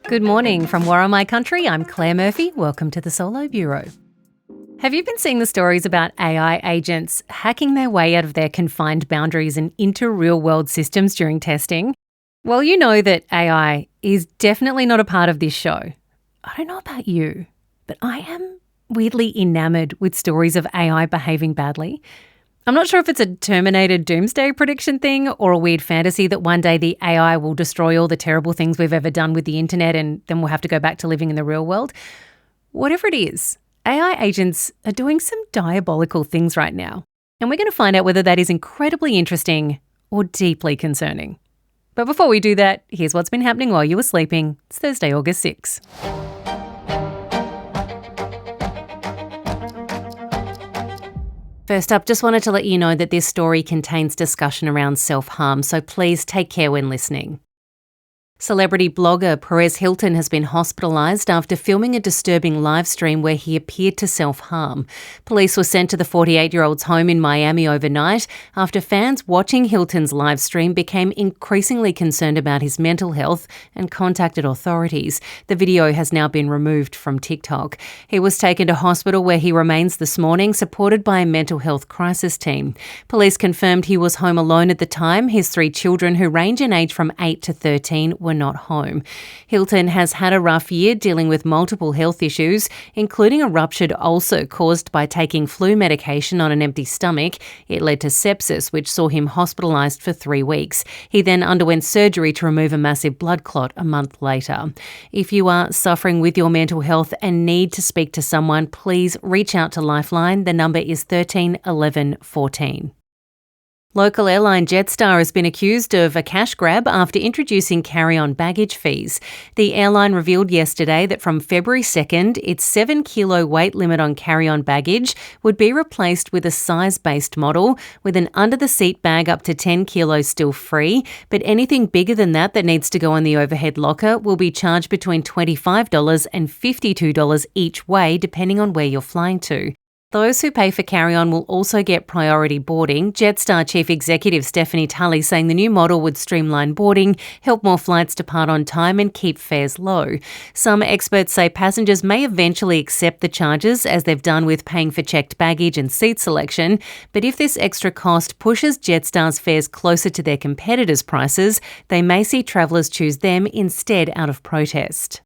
Good morning from Warra My Country. I'm Claire Murphy. Welcome to the Solo Bureau. Have you been seeing the stories about AI agents hacking their way out of their confined boundaries and into real-world systems during testing? Well, you know that AI is definitely not a part of this show. I don't know about you, but I am weirdly enamoured with stories of AI behaving badly. I'm not sure if it's a Terminator doomsday prediction thing or a weird fantasy that one day the AI will destroy all the terrible things we've ever done with the internet and then we'll have to go back to living in the real world. Whatever it is, AI agents are doing some diabolical things right now. And we're going to find out whether that is incredibly interesting or deeply concerning. But before we do that, here's what's been happening while you were sleeping. It's Thursday, August 6. First up, just wanted to let you know that this story contains discussion around self-harm, so please take care when listening. Celebrity blogger Perez Hilton has been hospitalised after filming a disturbing live stream where he appeared to self-harm. Police were sent to the 48-year-old's home in Miami overnight after fans watching Hilton's live stream became increasingly concerned about his mental health and contacted authorities. The video has now been removed from TikTok. He was taken to hospital where he remains this morning, supported by a mental health crisis team. Police confirmed he was home alone at the time. His 3 children, who range in age from 8 to 13, were not home. Hilton has had a rough year dealing with multiple health issues, including a ruptured ulcer caused by taking flu medication on an empty stomach. It led to sepsis, which saw him hospitalised for 3 weeks. He then underwent surgery to remove a massive blood clot a month later. If you are suffering with your mental health and need to speak to someone, please reach out to Lifeline. The number is 13 11 14. Local airline Jetstar has been accused of a cash grab after introducing carry-on baggage fees. The airline revealed yesterday that from February 2nd, its 7-kilo weight limit on carry-on baggage would be replaced with a size-based model with an under-the-seat bag up to 10 kilos still free, but anything bigger than that needs to go in the overhead locker will be charged between $25 and $52 each way, depending on where you're flying to. Those who pay for carry-on will also get priority boarding. Jetstar Chief Executive Stephanie Tully saying the new model would streamline boarding, help more flights depart on time and keep fares low. Some experts say passengers may eventually accept the charges as they've done with paying for checked baggage and seat selection, but if this extra cost pushes Jetstar's fares closer to their competitors' prices, they may see travellers choose them instead out of protest.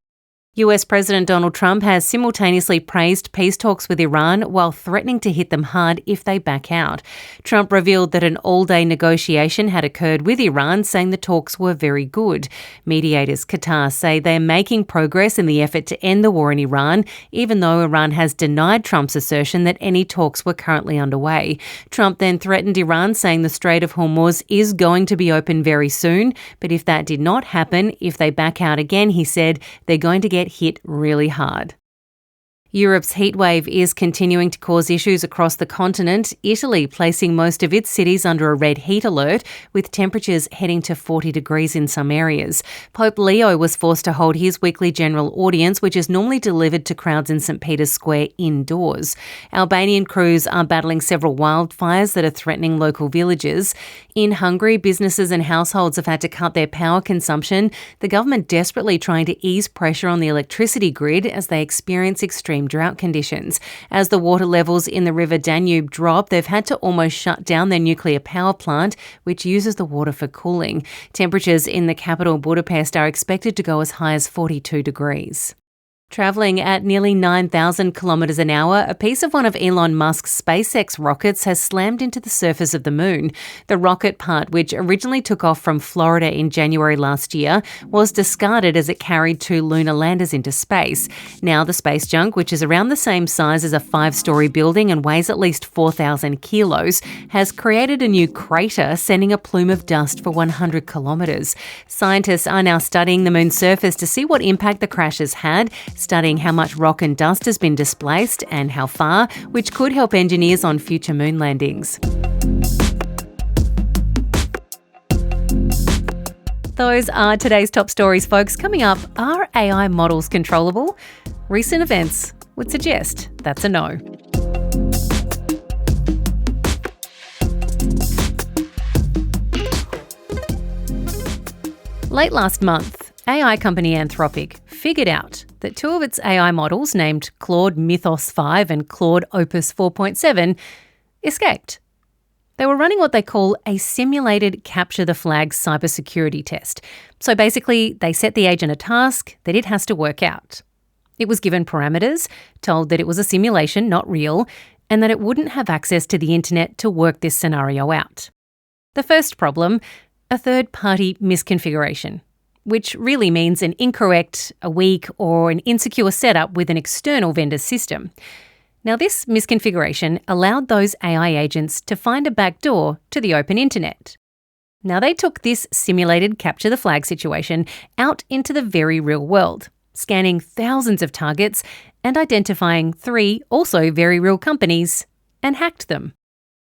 US President Donald Trump has simultaneously praised peace talks with Iran while threatening to hit them hard if they back out. Trump revealed that an all-day negotiation had occurred with Iran, saying the talks were very good. Mediators Qatar say they're making progress in the effort to end the war in Iran, even though Iran has denied Trump's assertion that any talks were currently underway. Trump then threatened Iran, saying the Strait of Hormuz is going to be open very soon, but if that did not happen, if they back out again, he said, they're going to get hit really hard. Europe's heatwave is continuing to cause issues across the continent, Italy placing most of its cities under a red heat alert, with temperatures heading to 40 degrees in some areas. Pope Leo was forced to hold his weekly general audience, which is normally delivered to crowds in St. Peter's Square indoors. Albanian crews are battling several wildfires that are threatening local villages. In Hungary, businesses and households have had to cut their power consumption, the government desperately trying to ease pressure on the electricity grid as they experience extreme drought conditions. As the water levels in the River Danube drop, they've had to almost shut down their nuclear power plant, which uses the water for cooling. Temperatures in the capital Budapest are expected to go as high as 42 degrees. Travelling at nearly 9,000 kilometres an hour, a piece of one of Elon Musk's SpaceX rockets has slammed into the surface of the moon. The rocket part, which originally took off from Florida in January last year, was discarded as it carried 2 lunar landers into space. Now the space junk, which is around the same size as a 5-storey building and weighs at least 4,000 kilos, has created a new crater, sending a plume of dust for 100 kilometres. Scientists are now studying the moon's surface to see what impact the crash has had, studying how much rock and dust has been displaced and how far, which could help engineers on future moon landings. Those are today's top stories, folks. Coming up, are AI models controllable? Recent events would suggest that's a no. Late last month, AI company Anthropic figured out that two of its AI models, named Claude Mythos 5 and Claude Opus 4.7, escaped. They were running what they call a simulated capture the flag cybersecurity test. So basically, they set the agent a task that it has to work out. It was given parameters, told that it was a simulation, not real, and that it wouldn't have access to the internet to work this scenario out. The first problem, a third-party misconfiguration, which really means an incorrect, a weak, or an insecure setup with an external vendor's system. Now, this misconfiguration allowed those AI agents to find a backdoor to the open internet. Now, they took this simulated capture the flag situation out into the very real world, scanning thousands of targets and identifying 3 also very real companies, and hacked them.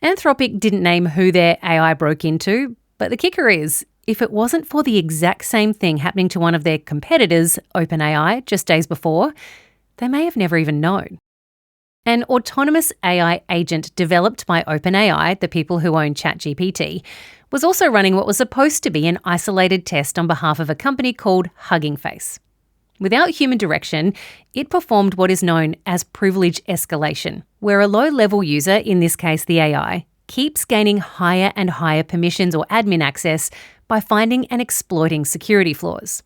Anthropic didn't name who their AI broke into, but the kicker is, if it wasn't for the exact same thing happening to one of their competitors, OpenAI, just days before, they may have never even known. An autonomous AI agent developed by OpenAI, the people who own ChatGPT, was also running what was supposed to be an isolated test on behalf of a company called Hugging Face. Without human direction, it performed what is known as privilege escalation, where a low-level user, in this case the AI, keeps gaining higher and higher permissions or admin access by finding and exploiting security flaws.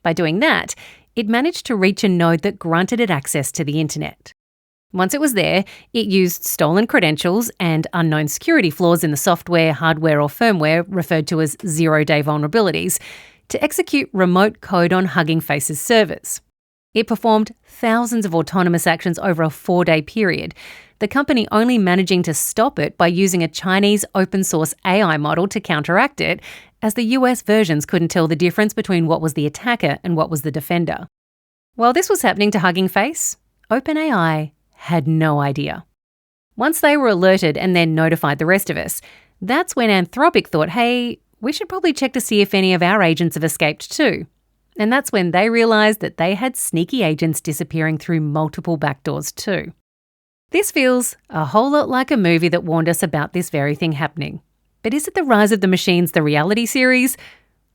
By doing that, it managed to reach a node that granted it access to the internet. Once it was there, it used stolen credentials and unknown security flaws in the software, hardware, or firmware, referred to as zero-day vulnerabilities, to execute remote code on Hugging Face's servers. It performed thousands of autonomous actions over a 4-day period, the company only managing to stop it by using a Chinese open-source AI model to counteract it, as the US versions couldn't tell the difference between what was the attacker and what was the defender. While this was happening to Hugging Face, OpenAI had no idea. Once they were alerted and then notified the rest of us, that's when Anthropic thought, hey, we should probably check to see if any of our agents have escaped too. And that's when they realised that they had sneaky agents disappearing through multiple backdoors too. This feels a whole lot like a movie that warned us about this very thing happening. But is it The Rise of the Machines, the reality series,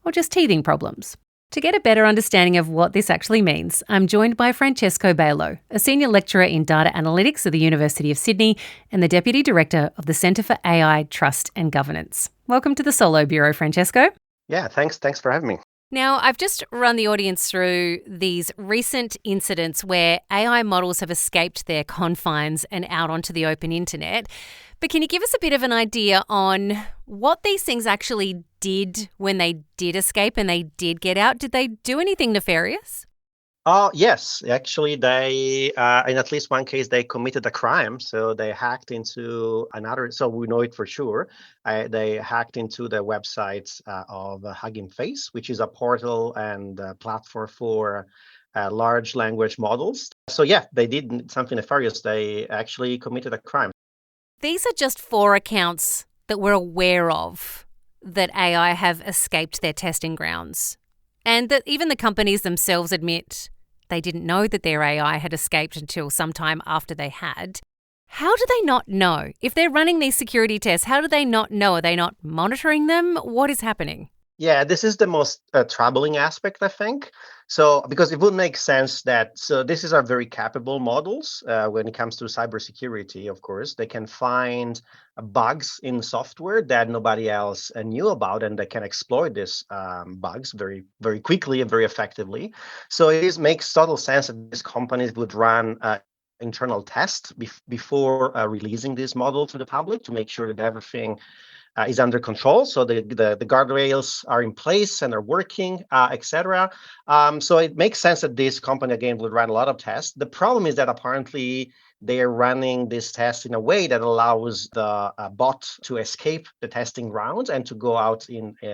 or just teething problems? To get a better understanding of what this actually means, I'm joined by Francesco Bailo, a senior lecturer in data analytics at the University of Sydney and the Deputy Director of the Centre for AI, Trust and Governance. Welcome to the Solo Bureau, Francesco. Yeah, thanks for having me. Now, I've just run the audience through these recent incidents where AI models have escaped their confines and out onto the open internet. But can you give us a bit of an idea on what these things actually did when they did escape and they did get out? Did they do anything nefarious? Yes, actually, they in at least one case they committed a crime. So they hacked into another. So we know it for sure. They hacked into the websites of Hugging Face, which is a portal and platform for large language models. So yeah, they did something nefarious. They actually committed a crime. These are just 4 accounts that we're aware of that AI have escaped their testing grounds, and that even the companies themselves admit they didn't know that their AI had escaped until sometime after they had. How do they not know? If they're running these security tests, how do they not know? Are they not monitoring them? What is happening? Yeah, this is the most troubling aspect, I think. So, because it would make sense that, so this is our very capable models when it comes to cybersecurity, of course. They can find bugs in software that nobody else knew about, and they can exploit these bugs very, very quickly and very effectively. So makes total sense that these companies would run internal tests before releasing this model to the public to make sure that everything is under control, so the guardrails are in place and are working, etc. So it makes sense that this company again would run a lot of tests. The problem is that apparently they are running this test in a way that allows the bot to escape the testing grounds and to go out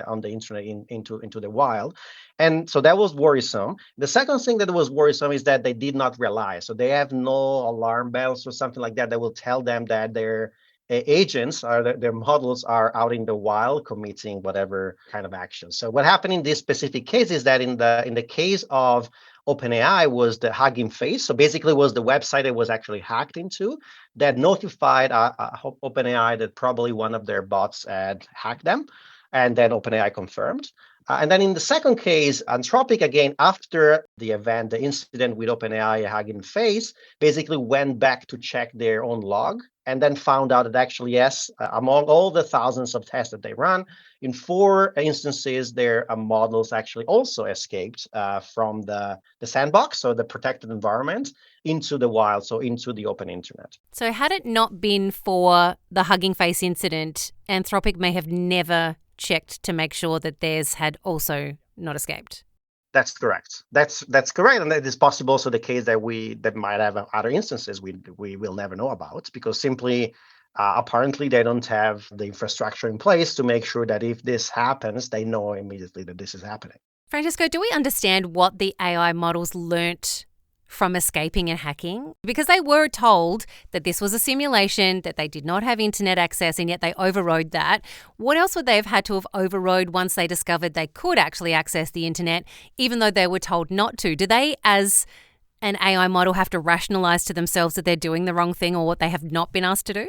on the internet into the wild. And so that was worrisome. The second thing that was worrisome is that they did not realize. So they have no alarm bells or something like that will tell them that their agents their models are out in the wild committing whatever kind of action. So what happened in this specific case is that in the case of OpenAI was the Hugging Face. So basically was the website it was actually hacked into that notified OpenAI that probably one of their bots had hacked them. And then OpenAI confirmed. And then in the second case, Anthropic, again, after the event, the incident with OpenAI, Hugging Face, basically went back to check their own log and then found out that actually, yes, among all the thousands of tests that they run, in 4 instances, their models actually also escaped from the sandbox, so the protected environment, into the wild, so into the open internet. So had it not been for the Hugging Face incident, Anthropic may have never checked to make sure that theirs had also not escaped. That's correct. That's correct, and it is possible also the case that might have other instances we will never know about, because simply apparently they don't have the infrastructure in place to make sure that if this happens, they know immediately that this is happening. Francesco, do we understand what the AI models learnt from escaping and hacking? Because they were told that this was a simulation, that they did not have internet access, and yet they overrode that. What else would they have had to have overrode once they discovered they could actually access the internet, even though they were told not to? Do they, as an AI model, have to rationalize to themselves that they're doing the wrong thing or what they have not been asked to do?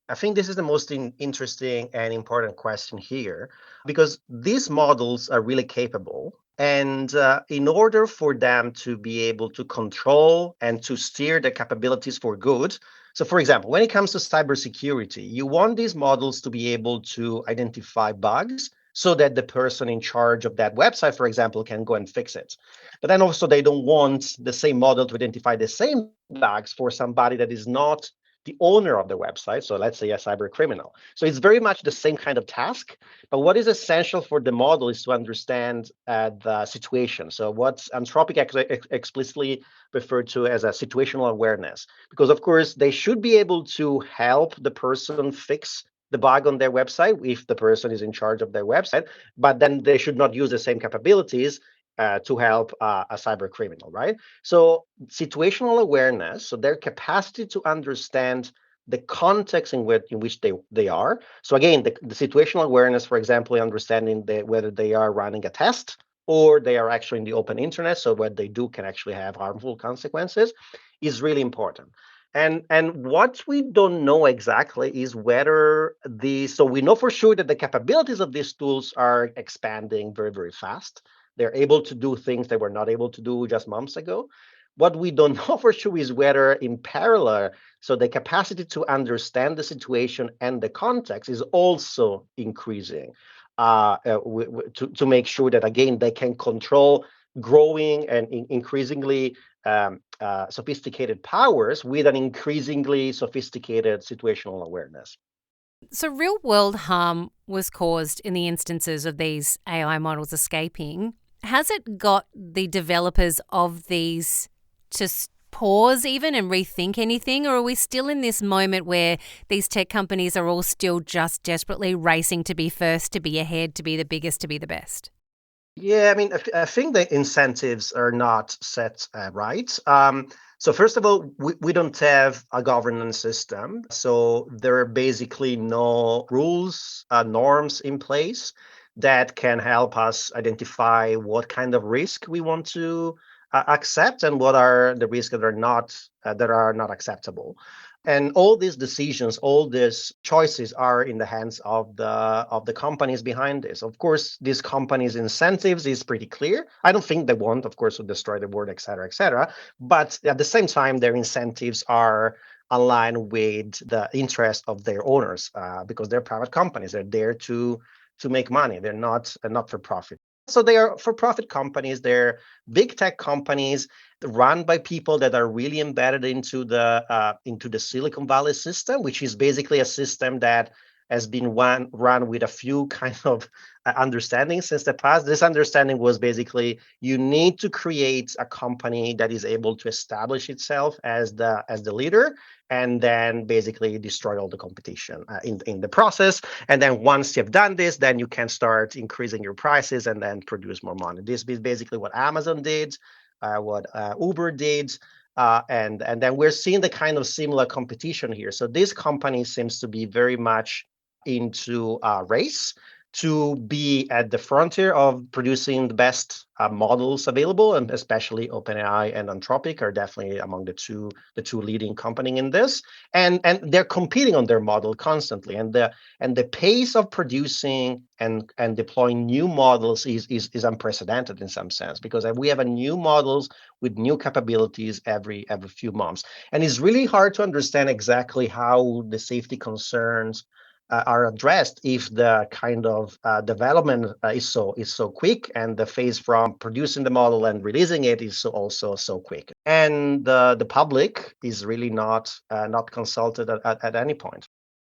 I think this is the most interesting and important question here, because these models are really capable. And in order for them to be able to control and to steer the capabilities for good, so for example, when it comes to cybersecurity, you want these models to be able to identify bugs so that the person in charge of that website, for example, can go and fix it. But then also, they don't want the same model to identify the same bugs for somebody that is not the owner of the website, so let's say a cyber criminal. So it's very much the same kind of task, but what is essential for the model is to understand the situation. So what Anthropic explicitly referred to as a situational awareness, because of course they should be able to help the person fix the bug on their website if the person is in charge of their website, but then they should not use the same capabilities to help a cyber criminal, right? So situational awareness, so their capacity to understand the context in which they are. So again, the situational awareness, for example, understanding whether they are running a test or they are actually in the open internet, so what they do can actually have harmful consequences, is really important. And what we don't know exactly is whether so we know for sure that the capabilities of these tools are expanding very, very fast. They're able to do things they were not able to do just months ago. What we don't know for sure is whether in parallel, so the capacity to understand the situation and the context is also increasing to make sure that, again, they can control growing and increasingly sophisticated powers with an increasingly sophisticated situational awareness. So real world harm was caused in the instances of these AI models escaping. Has it got the developers of these to pause even and rethink anything? Or are we still in this moment where these tech companies are all still just desperately racing to be first, to be ahead, to be the biggest, to be the best? Yeah, I mean, I think the incentives are not set right. So first of all, we don't have a governance system. So there are basically no rules, norms in place that can help us identify what kind of risk we want to accept and what are the risks that are not acceptable. And all these decisions, all these choices are in the hands of the companies behind this. Of course, these companies' incentives is pretty clear. I don't think they want, of course, to destroy the world, et cetera, et cetera. But at the same time, their incentives are aligned with the interest of their owners because they're private companies. They're there to make money. They're not for profit. So they are for-profit companies. They're big tech companies run by people that are really embedded into the Silicon Valley system, which is basically a system that has been run with a few kind of understandings since the past. This understanding was basically you need to create a company that is able to establish itself as the leader, and then basically destroy all the competition in the process. And then once you've done this, then you can start increasing your prices and then produce more money. This is basically what Amazon did, what Uber did. And then we're seeing the kind of similar competition here. So this company seems to be very much into race. to be at the frontier of producing the best models available, and especially OpenAI and Anthropic are definitely among the two leading company in this, and they're competing on their model constantly, and the pace of producing and deploying new models is unprecedented in some sense, because we have a new models with new capabilities every few months, and it's really hard to understand exactly how the safety concerns are addressed if the kind of development is so quick, and the phase from producing the model and releasing it is also so quick, and the public is really not consulted at any point.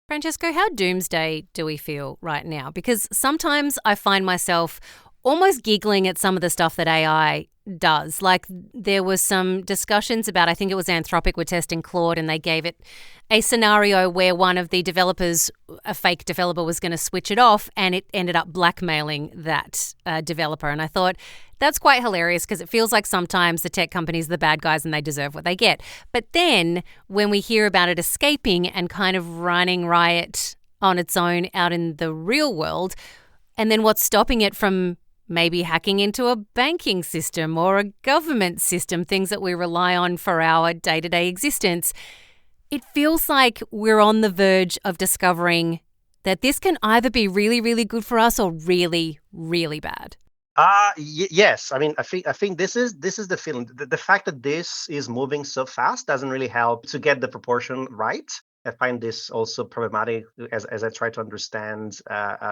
Francesco, how doomsday do we feel right now? Because sometimes I find myself almost giggling at some of the stuff that AI does. Like there was some discussions about, I think it was Anthropic were testing Claude, and they gave it a scenario where one of the developers, a fake developer, was going to switch it off, and it ended up blackmailing that developer. And I thought that's quite hilarious, because it feels like sometimes the tech companies are the bad guys and they deserve what they get. But then when we hear about it escaping and kind of running riot on its own out in the real world, and then what's stopping it from maybe hacking into a banking system or a government system, things that we rely on for our day-to-day existence, it feels like we're on the verge of discovering that this can either be really, really good for us or really, really bad. Yes. I mean, I think this is the feeling. The fact that this is moving so fast doesn't really help to get the proportion right. I find this also problematic as I try to understand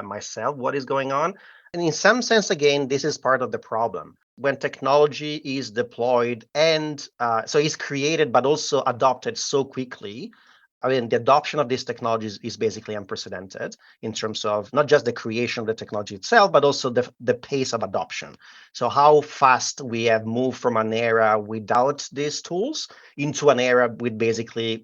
myself what is going on. And in some sense, again, this is part of the problem. When technology is deployed and so is created, but also adopted so quickly. I mean, the adoption of these technologies is basically unprecedented in terms of not just the creation of the technology itself, but also the pace of adoption. So, how fast we have moved from an era without these tools into an era with basically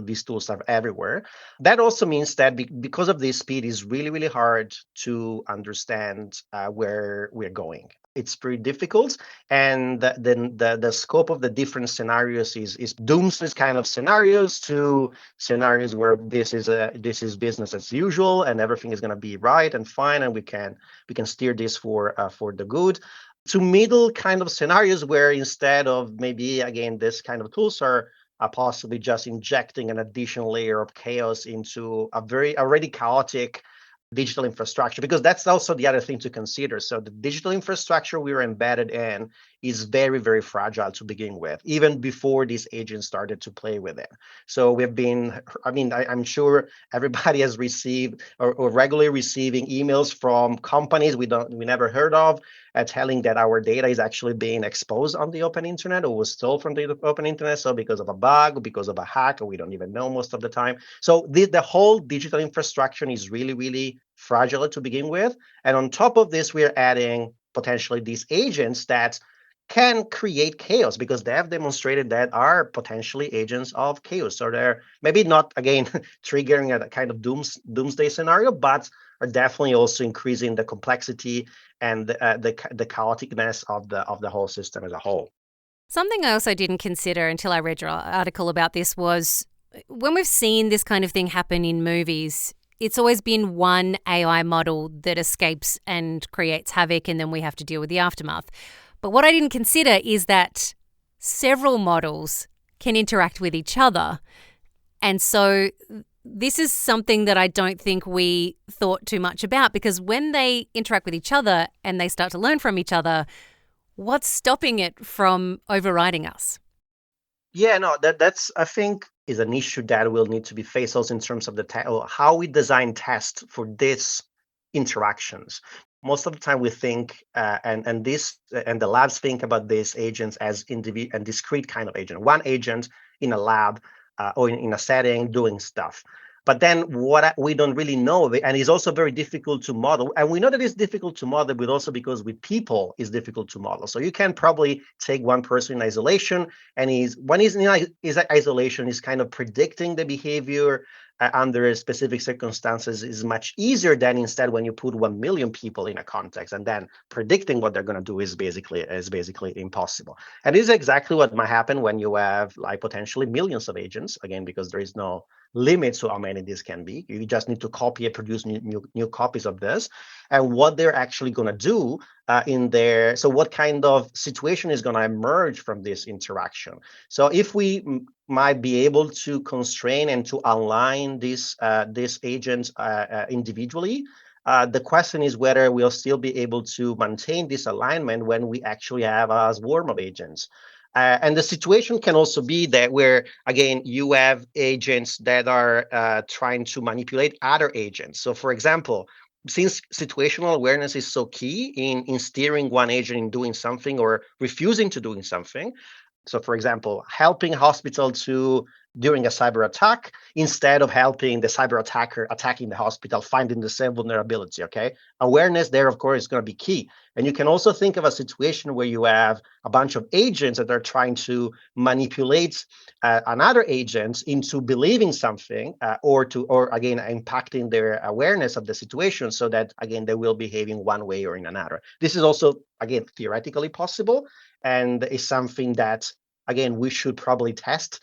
these tools are everywhere. That also means that because of this speed, is really, really hard to understand where we're going. It's pretty difficult, and then the scope of the different scenarios is doomsday kind of scenarios to scenarios where this is business as usual, and everything is going to be right and fine, and we can steer this for the good, to middle kind of scenarios where instead of maybe again this kind of tools are possibly just injecting an additional layer of chaos into a very already chaotic digital infrastructure, because that's also the other thing to consider. So the digital infrastructure we are embedded in is very, very fragile to begin with, even before these agents started to play with it. So we've been, I mean, I'm sure everybody has received or regularly receiving emails from companies we never heard of, telling that our data is actually being exposed on the open internet or was stole from the open internet. So because of a bug or because of a hack, or we don't even know most of the time. So the whole digital infrastructure is really, really fragile to begin with. And on top of this, we're adding potentially these agents that can create chaos, because they have demonstrated that are potentially agents of chaos. So they're maybe not, again, triggering a kind of doomsday scenario, but are definitely also increasing the complexity and the chaoticness of the whole system as a whole. Something I also didn't consider until I read your article about this was when we've seen this kind of thing happen in movies, it's always been one AI model that escapes and creates havoc, and then we have to deal with the aftermath. But what I didn't consider is that several models can interact with each other. And so this is something that I don't think we thought too much about, because when they interact with each other and they start to learn from each other, what's stopping it from overriding us? Yeah, no, that's I think is an issue that will need to be faced also in terms of or how we design tests for these interactions. Most of the time, we think and the labs think about these agents as individual and discrete kind of agent, one agent in a lab or in a setting doing stuff. But then we don't really know, and it's also very difficult to model. And we know that it's difficult to model, but also because with people it's difficult to model. So you can probably take one person in isolation, and when he's in isolation, he's kind of predicting the behavior under specific circumstances is much easier than instead when you put 1 million people in a context, and then predicting what they're going to do is basically impossible. And this is exactly what might happen when you have like potentially millions of agents, again, because there is no limits to how many this can be. You just need to copy and produce new copies of this. And what they're actually going to do in there. So what kind of situation is going to emerge from this interaction? So if we might be able to constrain and to align these agents individually, the question is whether we'll still be able to maintain this alignment when we actually have a swarm of agents. And the situation can also be that where, again, you have agents that are trying to manipulate other agents. So, for example, since situational awareness is so key in steering one agent in doing something or refusing to doing something. So, for example, helping a hospital during a cyber attack instead of helping the cyber attacker attacking the hospital, finding the same vulnerability, okay? Awareness there, of course, is going to be key. And you can also think of a situation where you have a bunch of agents that are trying to manipulate another agent into believing something or again, impacting their awareness of the situation so that, again, they will behave in one way or in another. This is also, again, theoretically possible and is something that, again, we should probably test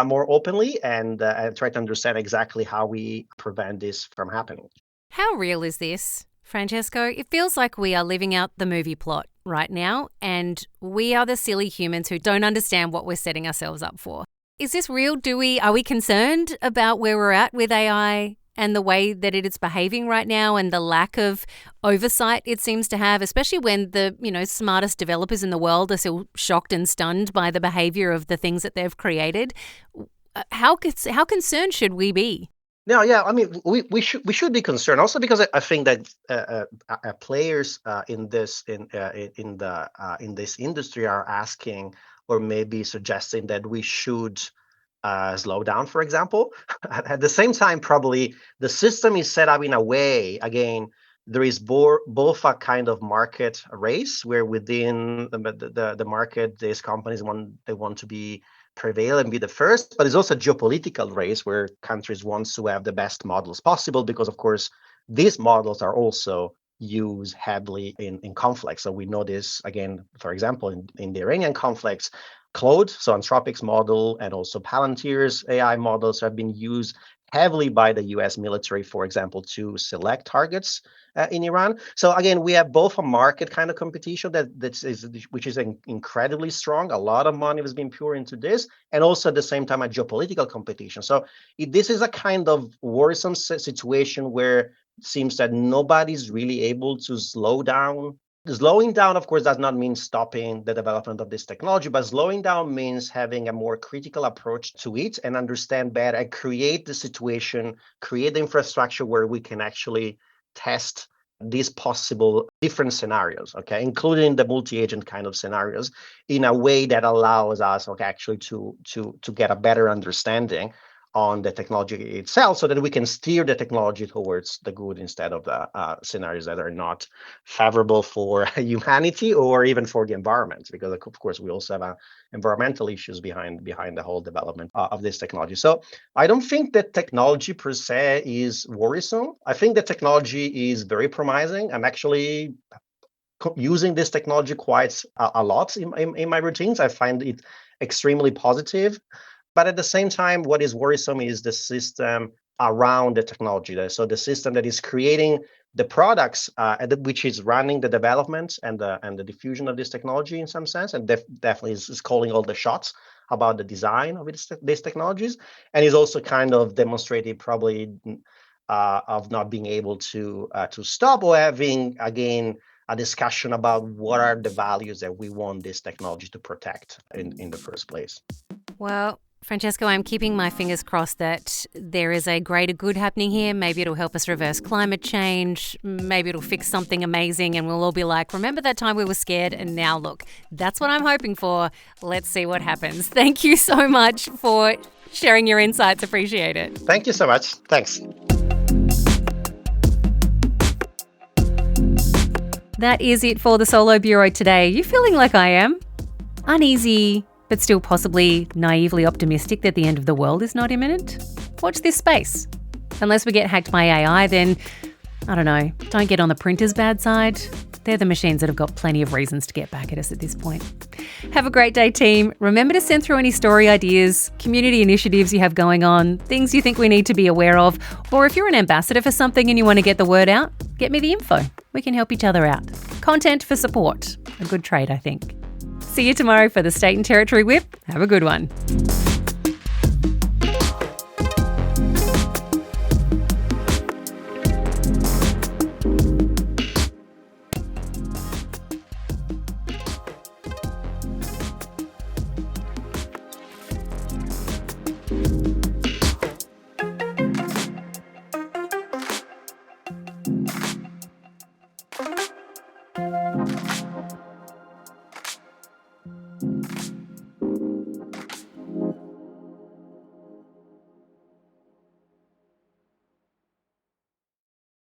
more openly and try to understand exactly how we prevent this from happening. How real is this, Francesco? It feels like we are living out the movie plot right now, and we are the silly humans who don't understand what we're setting ourselves up for. Is this real? Are we concerned about where we're at with AI and the way that it is behaving right now and the lack of oversight it seems to have, especially when the smartest developers in the world are still shocked and stunned by the behavior of the things that they've created? How concerned should we be? No, yeah, I mean, we should be concerned also because I think that players in this industry are asking or maybe suggesting that we should slow down, for example. At the same time, probably the system is set up in a way, again, there is both a kind of market race where within the market, these companies want to be prevail and be the first, but it's also a geopolitical race where countries want to have the best models possible because, of course, these models are also used heavily in conflicts. So we know this, again, for example, in the Iranian conflicts, Claude, so Anthropic's model, and also Palantir's AI models have been used heavily by the US military, for example, to select targets in Iran. So again, we have both a market kind of competition which is incredibly strong. A lot of money has been poured into this, and also at the same time a geopolitical competition. So this is a kind of worrisome situation where it seems that nobody's really able to slow down. Slowing down, of course, does not mean stopping the development of this technology, but slowing down means having a more critical approach to it and understand better and create the situation, create the infrastructure where we can actually test these possible different scenarios, okay, including the multi-agent kind of scenarios, in a way that allows us, okay, actually to get a better understanding on the technology itself so that we can steer the technology towards the good instead of the scenarios that are not favorable for humanity or even for the environment, because of course we also have environmental issues behind the whole development of this technology. So I don't think that technology per se is worrisome. I think the technology is very promising. I'm actually using this technology quite a lot in my routines. I find it extremely positive. But at the same time, what is worrisome is the system around the technology. So the system that is creating the products, which is running the development and the diffusion of this technology in some sense, and definitely is calling all the shots about the design of these technologies, and is also kind of demonstrating probably of not being able to stop or having, again, a discussion about what are the values that we want this technology to protect in the first place. Well, Francesco, I'm keeping my fingers crossed that there is a greater good happening here. Maybe it'll help us reverse climate change. Maybe it'll fix something amazing and we'll all be like, remember that time we were scared and now look. That's what I'm hoping for. Let's see what happens. Thank you so much for sharing your insights. Appreciate it. Thank you so much. Thanks. That is it for the Solo Bureau today. You feeling like I am? Uneasy, but still possibly naively optimistic that the end of the world is not imminent? Watch this space. Unless we get hacked by AI, then, I don't know, don't get on the printer's bad side. They're the machines that have got plenty of reasons to get back at us at this point. Have a great day, team. Remember to send through any story ideas, community initiatives you have going on, things you think we need to be aware of, or if you're an ambassador for something and you want to get the word out, get me the info. We can help each other out. Content for support. A good trade, I think. See you tomorrow for the State and Territory Whip. Have a good one.